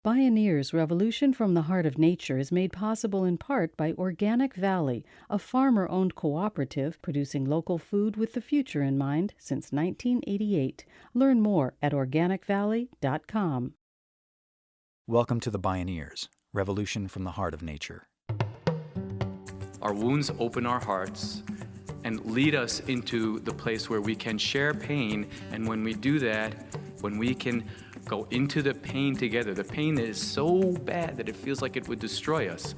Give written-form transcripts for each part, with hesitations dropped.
Bioneers' Revolution from the Heart of Nature is made possible in part by Organic Valley, a farmer-owned cooperative producing local food with the future in mind since 1988. Learn more at organicvalley.com. Welcome to the Bioneers, Revolution from the Heart of Nature. Our wounds open our hearts and lead us into the place where we can share pain, and when we do that, when we can go into the pain together, the pain is so bad that it feels like it would destroy us,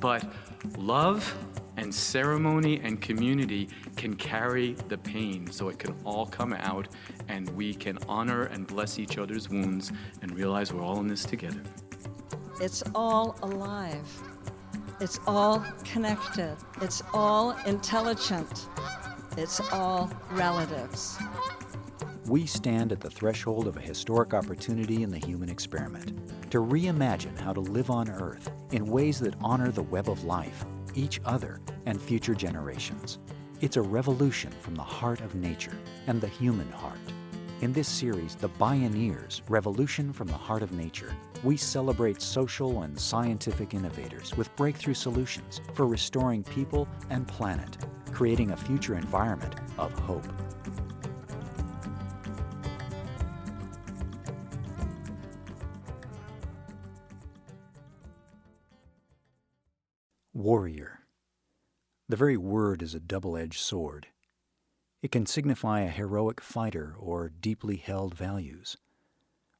but love and ceremony and community can carry the pain so it can all come out and we can honor and bless each other's wounds and realize we're all in this together. It's all alive. It's all connected. It's all intelligent. It's all relatives. We stand at the threshold of a historic opportunity in the human experiment to reimagine how to live on Earth in ways that honor the web of life, each other, and future generations. It's a revolution from the heart of nature and the human heart. In this series, The Bioneers, Revolution from the Heart of Nature, we celebrate social and scientific innovators with breakthrough solutions for restoring people and planet, creating a future environment of hope. Warrior. The very word is a double-edged sword. It can signify a heroic fighter or deeply held values,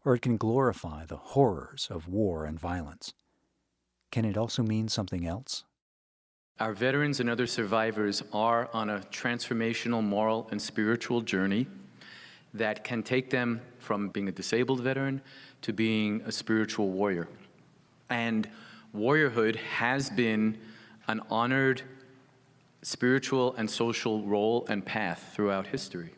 or it can glorify the horrors of war and violence. Can it also mean something else? Our veterans and other survivors are on a transformational moral and spiritual journey that can take them from being a disabled veteran to being a spiritual warrior. And warriorhood has been an honored spiritual and social role and path throughout history.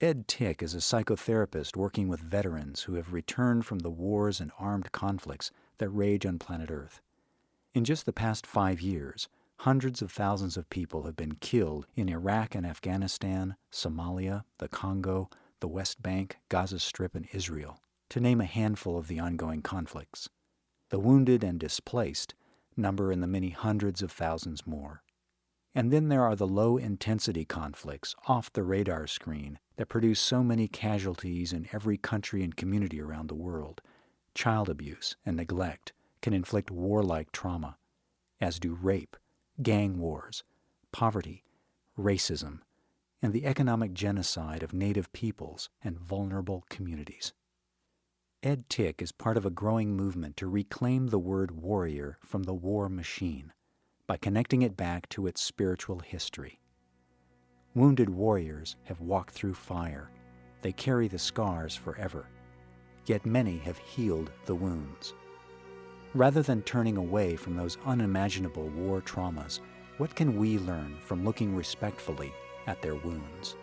Ed Tick is a psychotherapist working with veterans who have returned from the wars and armed conflicts that rage on planet Earth. In just the past 5 years, hundreds of thousands of people have been killed in Iraq and Afghanistan, Somalia, the Congo, the West Bank, Gaza Strip, and Israel, to name a handful of the ongoing conflicts. The wounded and displaced number in the many hundreds of thousands more. And then there are the low-intensity conflicts off the radar screen that produce so many casualties in every country and community around the world. Child abuse and neglect can inflict warlike trauma, as do rape, gang wars, poverty, racism, and the economic genocide of native peoples and vulnerable communities. Ed Tick is part of a growing movement to reclaim the word warrior from the war machine by connecting it back to its spiritual history. Wounded warriors have walked through fire. They carry the scars forever, yet many have healed the wounds. Rather than turning away from those unimaginable war traumas, what can we learn from looking respectfully at their wounds?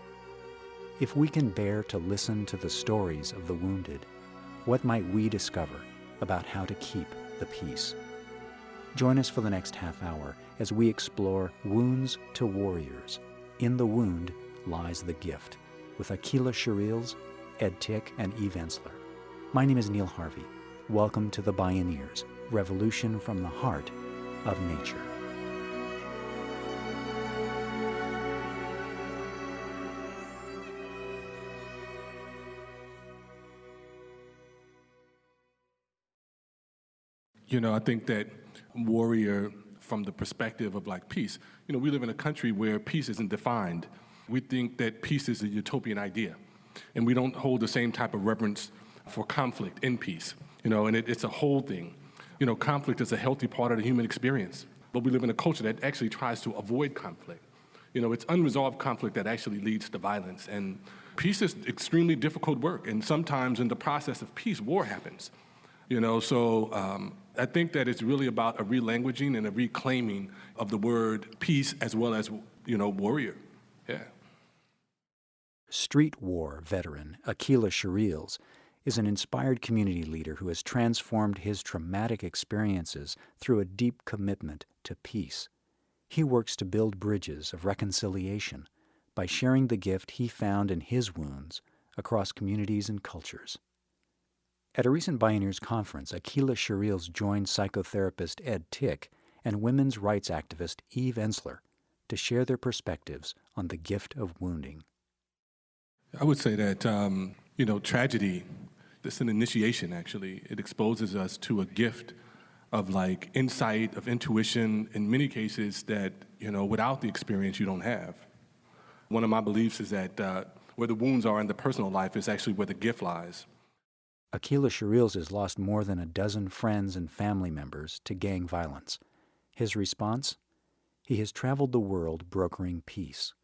If we can bear to listen to the stories of the wounded, what might we discover about how to keep the peace? Join us for the next half hour as we explore Wounds to Warriors. In the Wound Lies the Gift, with Aqeela Sherrills, Ed Tick, and Eve Ensler. My name is Neil Harvey. Welcome to the Bioneers, Revolution from the Heart of Nature. I think that warrior from the perspective of like peace, we live in a country where peace isn't defined. We think that peace is a utopian idea, and we don't hold the same type of reverence for conflict in peace, and it's a whole thing. Conflict is a healthy part of the human experience, but we live in a culture that actually tries to avoid conflict. It's unresolved conflict that actually leads to violence, and peace is extremely difficult work, and sometimes in the process of peace, war happens. I think that it's really about a relanguaging and a reclaiming of the word peace as well as, warrior. Yeah. Street war veteran Aqeela Sherrills is an inspired community leader who has transformed his traumatic experiences through a deep commitment to peace. He works to build bridges of reconciliation by sharing the gift he found in his wounds across communities and cultures. At a recent Bioneers conference, Aqeela Sherrills joined psychotherapist Ed Tick and women's rights activist Eve Ensler to share their perspectives on the gift of wounding. I would say that, tragedy, it's an initiation, actually. It exposes us to a gift of like insight, of intuition, in many cases that, without the experience you don't have. One of my beliefs is that where the wounds are in the personal life is actually where the gift lies. Aqeela Sherrills has lost more than a dozen friends and family members to gang violence. His response? He has traveled the world brokering peace.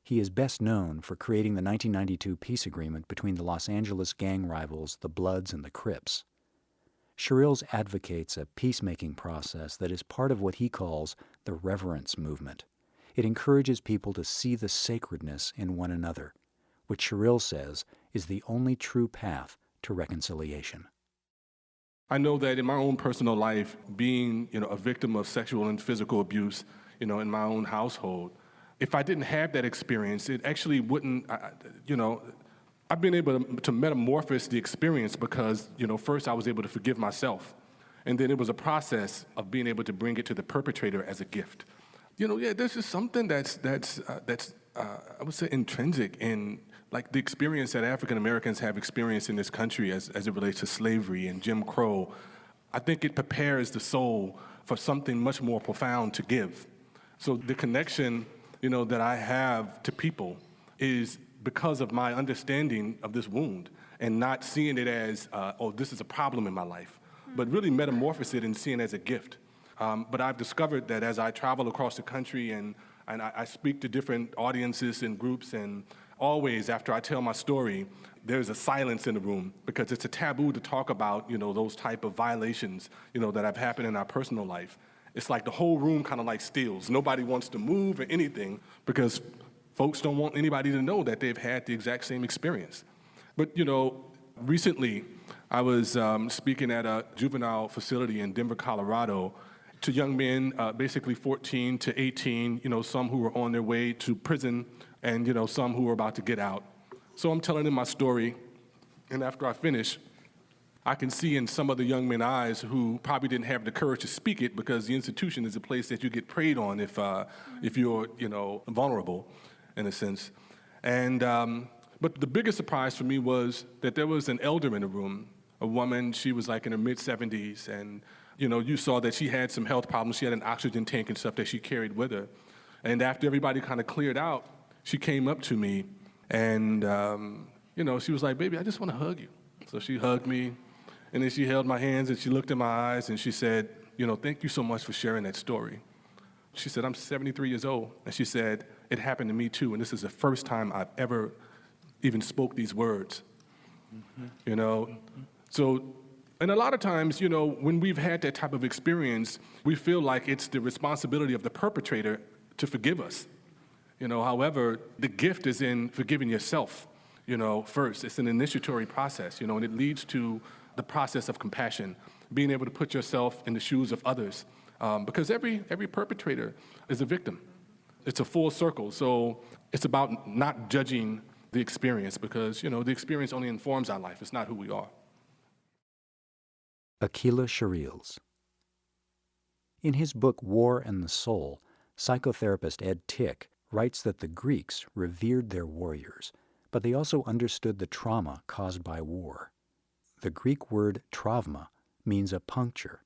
He is best known for creating the 1992 peace agreement between the Los Angeles gang rivals, the Bloods and the Crips. Sherrills advocates a peacemaking process that is part of what he calls the reverence movement. It encourages people to see the sacredness in one another, which Sherrills says is the only true path to reconciliation. I know that in my own personal life, being a victim of sexual and physical abuse, in my own household, if I didn't have that experience, it actually wouldn't, I've been able to metamorphose the experience because, first I was able to forgive myself. And then it was a process of being able to bring it to the perpetrator as a gift. This is something that's I would say intrinsic in like the experience that African Americans have experienced in this country as it relates to slavery and Jim Crow. I think it prepares the soul for something much more profound to give. So the connection, that I have to people is because of my understanding of this wound and not seeing it as, this is a problem in my life, but really metamorphose it and seeing it as a gift. But I've discovered that as I travel across the country and I speak to different audiences and groups, and always after I tell my story, there's a silence in the room because it's a taboo to talk about, those type of violations, that have happened in our personal life. It's like the whole room kind of like stills. Nobody wants to move or anything because folks don't want anybody to know that they've had the exact same experience. But, recently I was speaking at a juvenile facility in Denver, Colorado, to young men, basically 14 to 18, some who were on their way to prison and, some who were about to get out. So I'm telling them my story, and after I finish, I can see in some of the young men's eyes who probably didn't have the courage to speak it because the institution is a place that you get preyed on if you're, vulnerable, in a sense. And but the biggest surprise for me was that there was an elder in the room, a woman. She was like in her mid-70s, and you saw that she had some health problems. She had an oxygen tank and stuff that she carried with her. And after everybody kind of cleared out, she came up to me, and she was like, "Baby, I just want to hug you." So she hugged me. And then she held my hands and she looked in my eyes and she said, "Thank you so much for sharing that story." She said, "I'm 73 years old." And she said, "It happened to me too. And this is the first time I've ever even spoke these words." So, and a lot of times, when we've had that type of experience, we feel like it's the responsibility of the perpetrator to forgive us. However, the gift is in forgiving yourself, first. It's an initiatory process, and it leads to the process of compassion, being able to put yourself in the shoes of others, because every perpetrator is a victim. It's a full circle, so it's about not judging the experience because, the experience only informs our life. It's not who we are. Aqeela Sherrills. In his book War and the Soul, psychotherapist Ed Tick writes that the Greeks revered their warriors, but they also understood the trauma caused by war. The Greek word trauma means a puncture,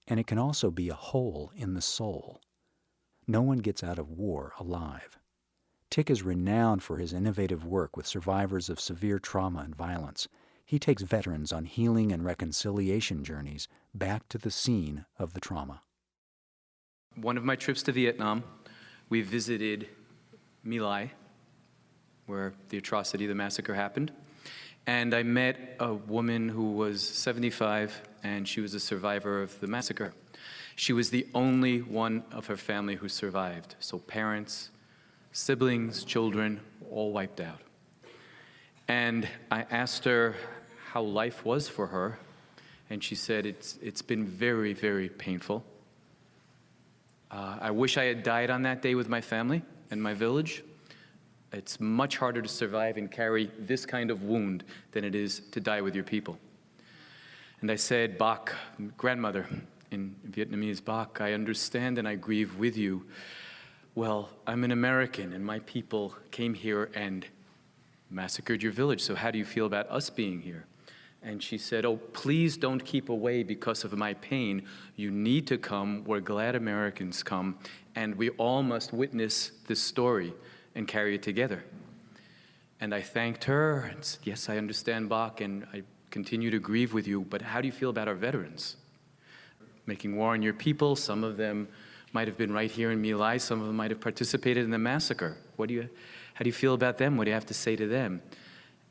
and it can also be a hole in the soul. No one gets out of war alive. Tick is renowned for his innovative work with survivors of severe trauma and violence. He takes veterans on healing and reconciliation journeys back to the scene of the trauma. One of my trips to Vietnam, we visited My Lai, where the atrocity, the massacre happened. And I met a woman who was 75, and she was a survivor of the massacre. She was the only one of her family who survived. So parents, siblings, children, all wiped out. And I asked her how life was for her, and she said it's been very, very painful. I wish I had died on that day with my family and my village. It's much harder to survive and carry this kind of wound than it is to die with your people. And I said, Bác, grandmother, in Vietnamese, Bác, I understand and I grieve with you. Well, I'm an American and my people came here and massacred your village, so how do you feel about us being here? And she said, oh, please don't keep away because of my pain. You need to come. We're glad Americans come. And we all must witness this story and carry it together. And I thanked her and said, yes, I understand, Bach, and I continue to grieve with you, but how do you feel about our veterans? Making war on your people, some of them might have been right here in My Lai, some of them might have participated in the massacre. How do you feel about them? What do you have to say to them?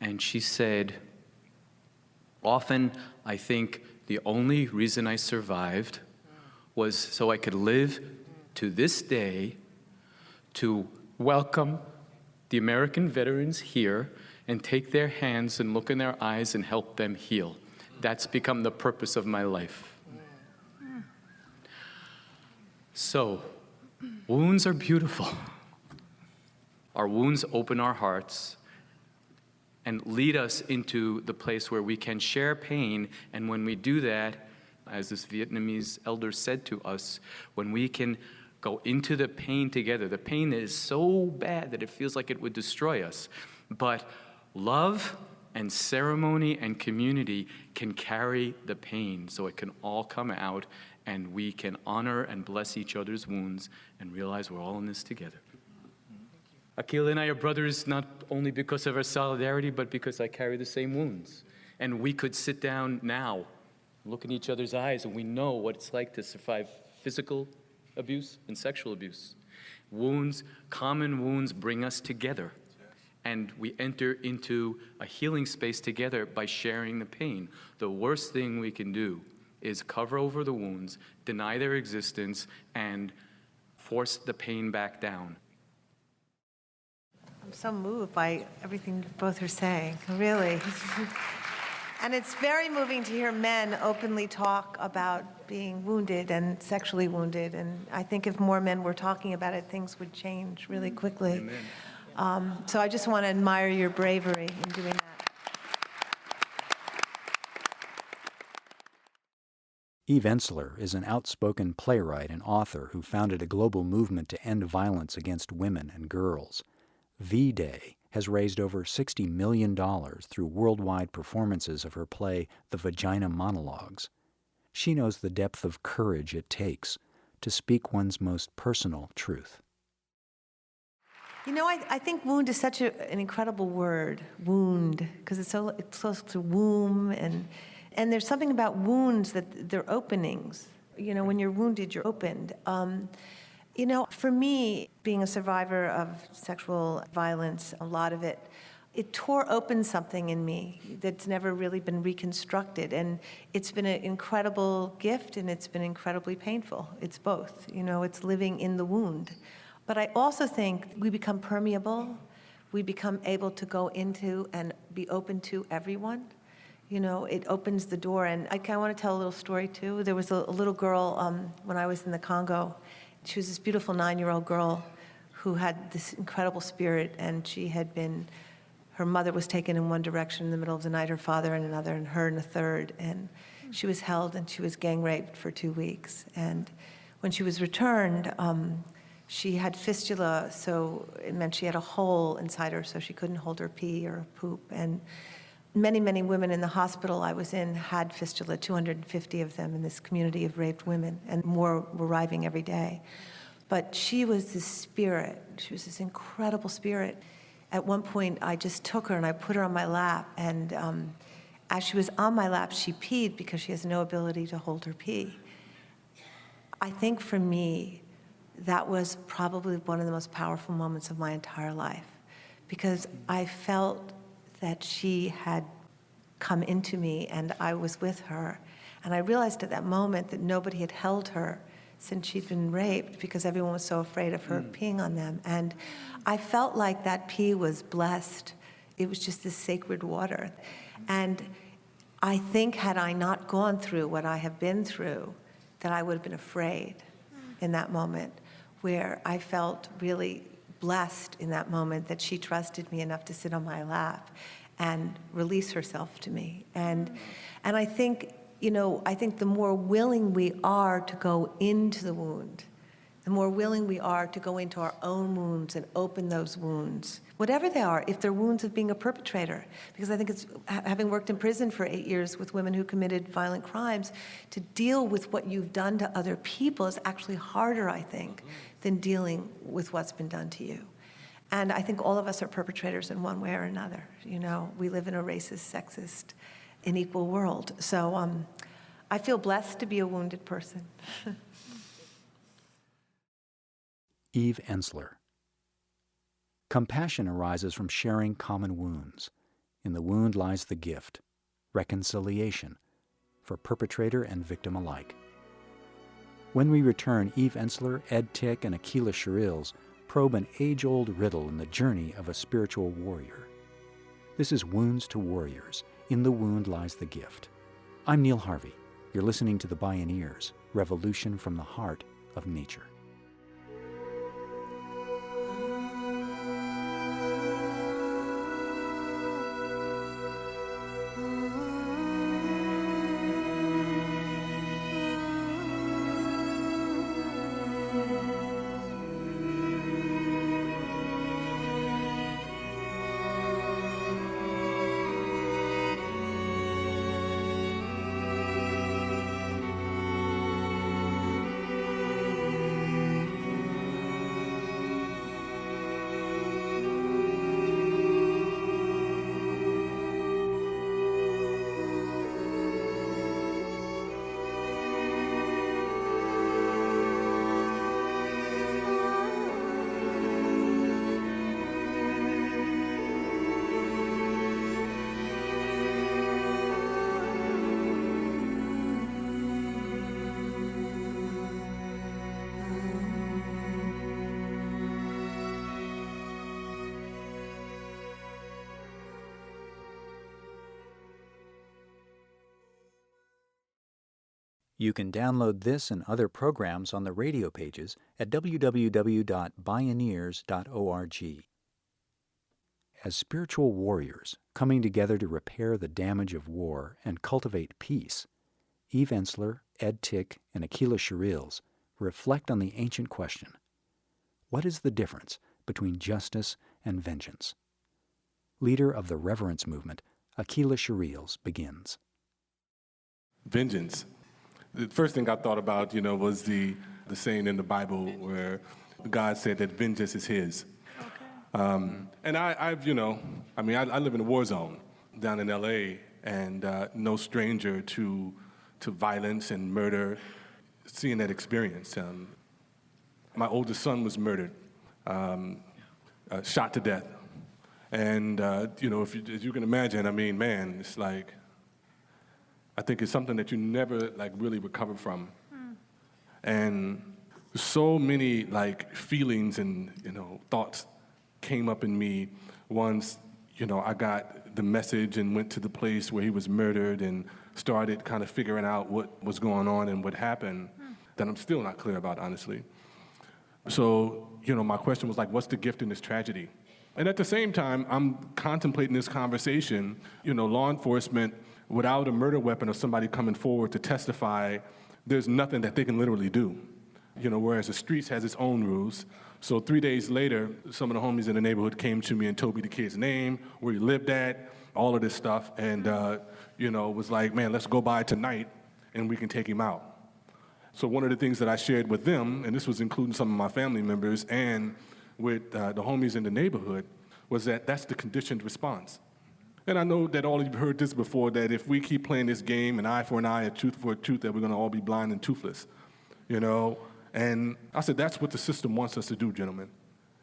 And she said, often I think the only reason I survived was so I could live to this day to welcome the American veterans here and take their hands and look in their eyes and help them heal. That's become the purpose of my life. So, wounds are beautiful. Our wounds open our hearts and lead us into the place where we can share pain, and when we do that, as this Vietnamese elder said to us, when we can go into the pain together, the pain is so bad that it feels like it would destroy us, but love and ceremony and community can carry the pain so it can all come out and we can honor and bless each other's wounds and realize we're all in this together. Aqeela and I are brothers not only because of our solidarity, but because I carry the same wounds. And we could sit down now, look in each other's eyes, and we know what it's like to survive physical abuse and sexual abuse. Wounds, common wounds bring us together. And we enter into a healing space together by sharing the pain. The worst thing we can do is cover over the wounds, deny their existence, and force the pain back down. I'm so moved by everything you both are saying, really. And it's very moving to hear men openly talk about being wounded and sexually wounded. And I think if more men were talking about it, things would change really quickly. So I just want to admire your bravery in doing that. Eve Ensler is an outspoken playwright and author who founded a global movement to end violence against women and girls. V-Day has raised over $60 million through worldwide performances of her play The Vagina Monologues. She knows the depth of courage it takes to speak one's most personal truth. You know, I think wound is such an incredible word, wound, because it's close to womb, and there's something about wounds that they're openings. You know, when you're wounded, you're opened. You know, for me, being a survivor of sexual violence, a lot of it tore open something in me that's never really been reconstructed. And it's been an incredible gift, and it's been incredibly painful. It's both. You know, it's living in the wound. But I also think we become permeable. We become able to go into and be open to everyone. You know, it opens the door. And I want to tell a little story, too. There was a little girl when I was in the Congo. She was this beautiful 9-year-old girl who had this incredible spirit, and her mother was taken in one direction in the middle of the night, her father in another, and her in a third. And she was held, and she was gang raped for 2 weeks. And when she was returned, she had fistula, so it meant she had a hole inside her, so she couldn't hold her pee or poop. And many, many women in the hospital I was in had fistula, 250 of them in this community of raped women, and more were arriving every day. But she was this spirit. She was this incredible spirit. At one point, I just took her and I put her on my lap, and as she was on my lap, she peed because she has no ability to hold her pee. I think for me, that was probably one of the most powerful moments of my entire life, because I felt that she had come into me and I was with her. And I realized at that moment that nobody had held her since she'd been raped because everyone was so afraid of her peeing on them. And I felt like that pee was blessed. It was just this sacred water. And I think had I not gone through what I have been through, that I would have been afraid in that moment, where I felt really blessed in that moment that she trusted me enough to sit on my lap and release herself to me. And I think I think the more willing we are to go into the wound, the more willing we are to go into our own wounds and open those wounds, whatever they are, if they're wounds of being a perpetrator. Because I think it's, having worked in prison for 8 years with women who committed violent crimes, to deal with what you've done to other people is actually harder, I think, than dealing with what's been done to you. And I think all of us are perpetrators in one way or another. We live in a racist, sexist, unequal world. So I feel blessed to be a wounded person. Eve Ensler. Compassion arises from sharing common wounds. In the wound lies the gift, reconciliation, for perpetrator and victim alike. When we return, Eve Ensler, Ed Tick, and Aqeela Sherrills probe an age-old riddle in the journey of a spiritual warrior. This is Wounds to Warriors. In the wound lies the gift. I'm Neil Harvey. You're listening to the Bioneers, Revolution from the Heart of Nature. You can download this and other programs on the radio pages at www.bioneers.org. As spiritual warriors coming together to repair the damage of war and cultivate peace, Eve Ensler, Ed Tick, and Aqeela Sherrills reflect on the ancient question: what is the difference between justice and vengeance? Leader of the Reverence movement, Aqeela Sherrills begins. Vengeance. The first thing I thought about, was the saying in the Bible where God said that vengeance is his. Okay. And I live in a war zone down in L.A., and no stranger to violence and murder, seeing that experience. My oldest son was murdered, shot to death. And, as you can imagine, it's like, I think it's something that you never really recover from. And so many feelings and thoughts came up in me once I got the message and went to the place where he was murdered and started kind of figuring out what was going on and what happened that I'm still not clear about, honestly. So my question was what's the gift in this tragedy? And at the same time, I'm contemplating this conversation. Law enforcement, without a murder weapon or somebody coming forward to testify, there's nothing that they can literally do. Whereas the streets has its own rules. So 3 days later, some of the homies in the neighborhood came to me and told me the kid's name, where he lived at, all of this stuff, and was like, man, let's go by tonight and we can take him out. So one of the things that I shared with them, and this was including some of my family members and with the homies in the neighborhood, was that that's the conditioned response. And I know that all of you have heard this before, that if we keep playing this game, an eye for an eye, a tooth for a tooth, that we're going to all be blind and toothless, And I said, that's what the system wants us to do, gentlemen,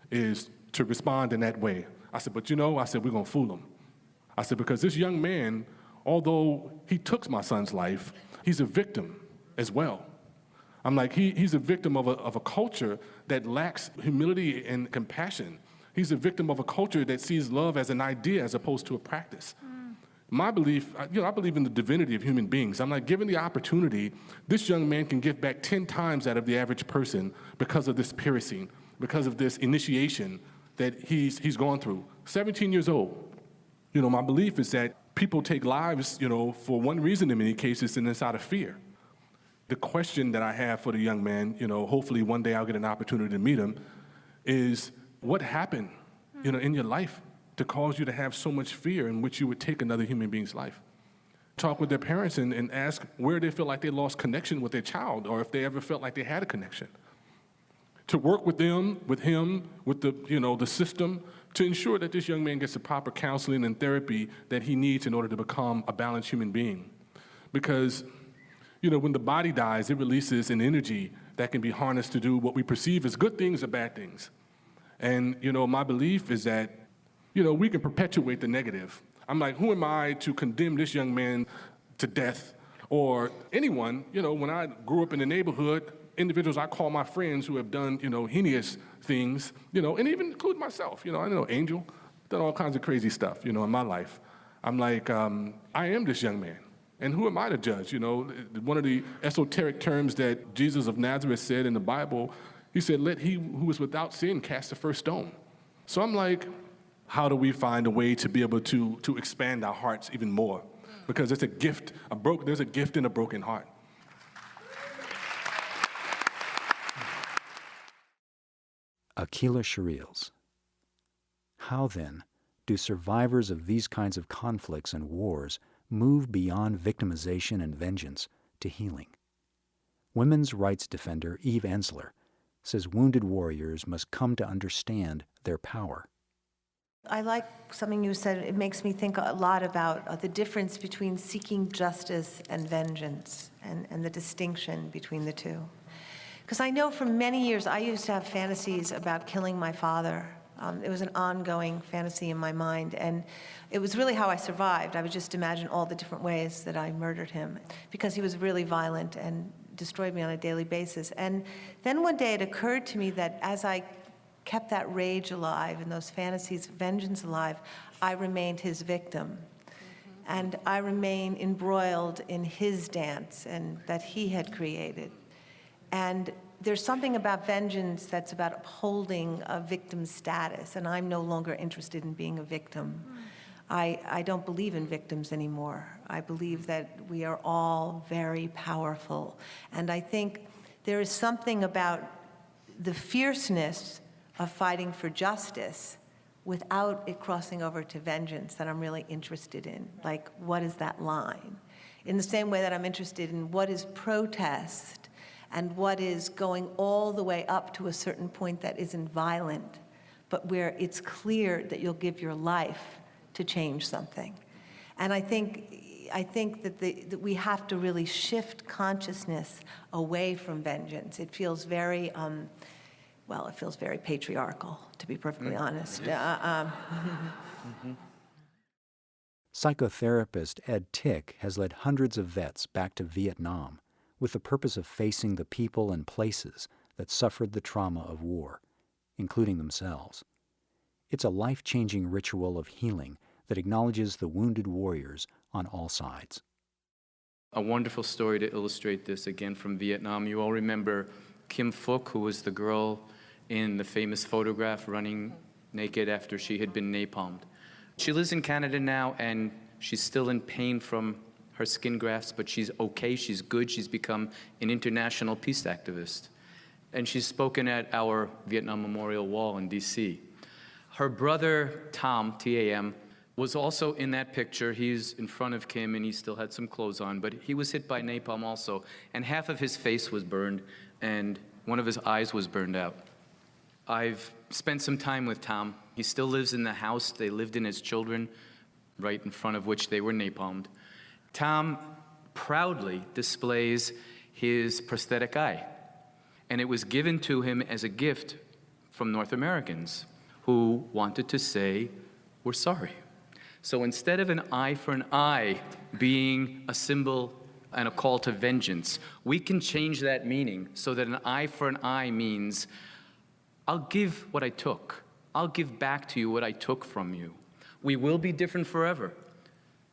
is to respond in that way. I said, but we're going to fool them. I said, because this young man, although he took my son's life, he's a victim as well. I'm like, he's a victim of a culture that lacks humility and compassion. He's a victim of a culture that sees love as an idea as opposed to a practice. My belief, I believe in the divinity of human beings. I'm like, given the opportunity, this young man can give back 10 times that of the average person because of this piercing, because of this initiation that he's gone through. 17 years old. My belief is that People take lives, for one reason in many cases, and it's out of fear. The question that I have for the young man, hopefully one day I'll get an opportunity to meet him, is what happened, in your life to cause you to have so much fear in which you would take another human being's life? Talk with their parents and ask where they feel like they lost connection with their child, or if they ever felt like they had a connection. To work with them, with him, with the system, to ensure that this young man gets the proper counseling and therapy that he needs in order to become a balanced human being. Because, when the body dies, it releases an energy that can be harnessed to do what we perceive as good things or bad things. And, my belief is that, we can perpetuate the negative. I'm like, who am I to condemn this young man to death or anyone? When I grew up in the neighborhood, individuals I call my friends who have done, heinous things, and even include myself. I know Angel, done all kinds of crazy stuff, in my life. I'm like, I am this young man. And who am I to judge? One of the esoteric terms that Jesus of Nazareth said in the Bible, he said, let he who is without sin cast the first stone. So I'm like, how do we find a way to be able to expand our hearts even more? Because it's a gift, there's a gift in a broken heart. Aqeela Sherrills. How, then, do survivors of these kinds of conflicts and wars move beyond victimization and vengeance to healing? Women's rights defender Eve Ensler says wounded warriors must come to understand their power. I like something you said. It makes me think a lot about the difference between seeking justice and vengeance, and the distinction between the two. Because I know for many years I used to have fantasies about killing my father. It was an ongoing fantasy in my mind, and it was really how I survived. I would just imagine all the different ways that I murdered him, because he was really violent and destroyed me on a daily basis. And then one day it occurred to me that as I kept that rage alive and those fantasies, vengeance alive, I remained his victim. And I remain embroiled in his dance and that he had created. And there's something about vengeance that's about upholding a victim's status, and I'm no longer interested in being a victim. I don't believe in victims anymore. I believe that we are all very powerful. And I think there is something about the fierceness of fighting for justice without it crossing over to vengeance that I'm really interested in. Like, what is that line? In the same way that I'm interested in what is protest and what is going all the way up to a certain point that isn't violent, but where it's clear that you'll give your life to change something. And I think that we have to really shift consciousness away from vengeance. It feels very, it feels very patriarchal, to be perfectly honest. Psychotherapist Ed Tick has led hundreds of vets back to Vietnam with the purpose of facing the people and places that suffered the trauma of war, including themselves. It's a life-changing ritual of healing that acknowledges the wounded warriors on all sides. A wonderful story to illustrate this, again from Vietnam. You all remember Kim Phuc, who was the girl in the famous photograph running naked after she had been napalmed. She lives in Canada now, and she's still in pain from her skin grafts, but she's okay, she's good, she's become an international peace activist. And she's spoken at our Vietnam Memorial Wall in DC. Her brother, Tom, T-A-M, was also in that picture. He's in front of Kim, and he still had some clothes on, but he was hit by napalm also, and half of his face was burned, and one of his eyes was burned out. I've spent some time with Tom. He still lives in the house they lived in as children, right in front of which they were napalmed. Tom proudly displays his prosthetic eye, and it was given to him as a gift from North Americans who wanted to say, we're sorry. So instead of an eye for an eye being a symbol and a call to vengeance, we can change that meaning so that an eye for an eye means, I'll give what I took. I'll give back to you what I took from you. We will be different forever.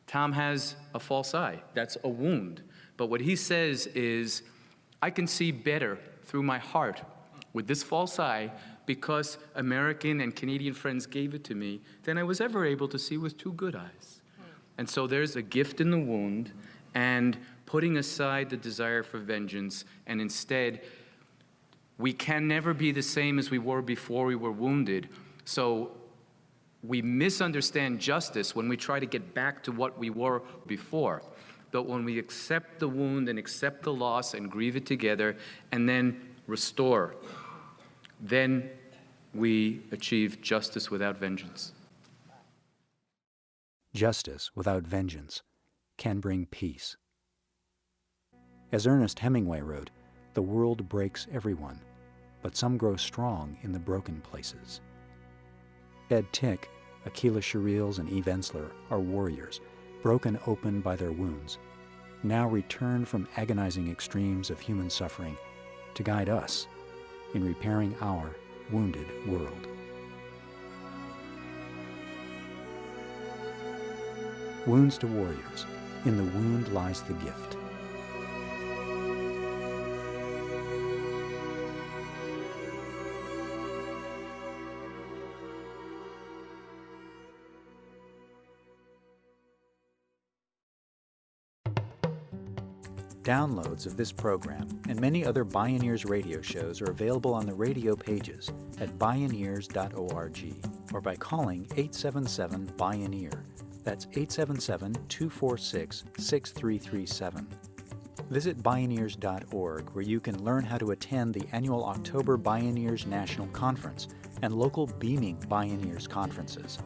Tom has a false eye. That's a wound. But what he says is, I can see better through my heart with this false eye because American and Canadian friends gave it to me than I was ever able to see with two good eyes. And so there's a gift in the wound, and putting aside the desire for vengeance, and instead, we can never be the same as we were before we were wounded. So we misunderstand justice when we try to get back to what we were before. But when we accept the wound and accept the loss and grieve it together and then restore, then we achieve justice without vengeance. Justice without vengeance can bring peace. As Ernest Hemingway wrote, "The world breaks everyone, but some grow strong in the broken places." Ed Tick, Aqeela Sherrills, and Eve Ensler are warriors, broken open by their wounds, now returned from agonizing extremes of human suffering to guide us in repairing our wounded world. Wounds to warriors. In the wound lies the gift. Downloads of this program and many other Bioneers radio shows are available on the radio pages at bioneers.org or by calling 877-BIONEER. That's 877-246-6337. Visit Bioneers.org, where you can learn how to attend the annual October Bioneers National Conference and local Beaming Bioneers conferences.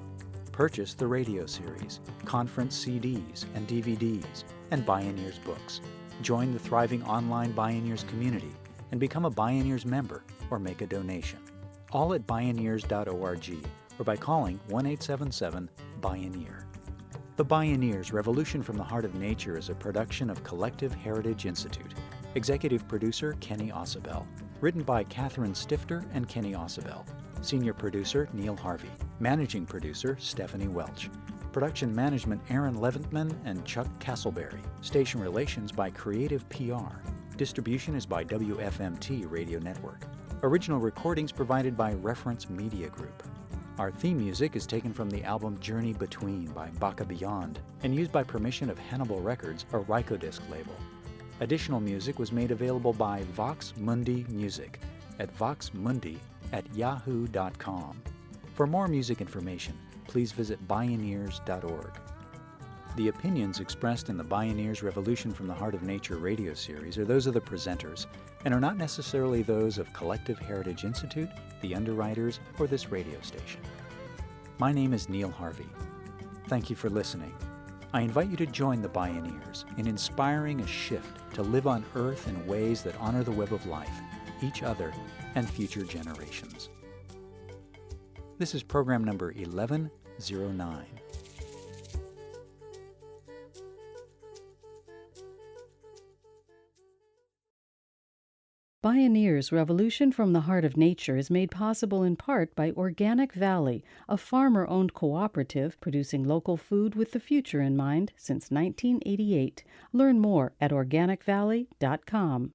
Purchase the radio series, conference CDs and DVDs, and Bioneers books. Join the thriving online Bioneers community and become a Bioneers member or make a donation. All at Bioneers.org or by calling 1-877-BIONEER. The Bioneers, Revolution from the Heart of Nature is a production of Collective Heritage Institute. Executive producer Kenny Ausubel. Written by Catherine Stifter and Kenny Ausubel. Senior producer Neil Harvey. Managing producer Stephanie Welch. Production management Aaron Leventman and Chuck Castleberry. Station relations by Creative PR. Distribution is by WFMT Radio Network. Original recordings provided by Reference Media Group. Our theme music is taken from the album Journey Between by Baka Beyond and used by permission of Hannibal Records, a Rykodisc label. Additional music was made available by Vox Mundi Music at voxmundi@yahoo.com. For more music information, please visit Bioneers.org. The opinions expressed in the Bioneers Revolution from the Heart of Nature radio series are those of the presenters and are not necessarily those of Collective Heritage Institute, the underwriters, or this radio station. My name is Neil Harvey. Thank you for listening. I invite you to join the Bioneers in inspiring a shift to live on Earth in ways that honor the web of life, each other, and future generations. This is program number 1109. Bioneers, Revolution from the Heart of Nature is made possible in part by Organic Valley, a farmer-owned cooperative producing local food with the future in mind since 1988. Learn more at organicvalley.com.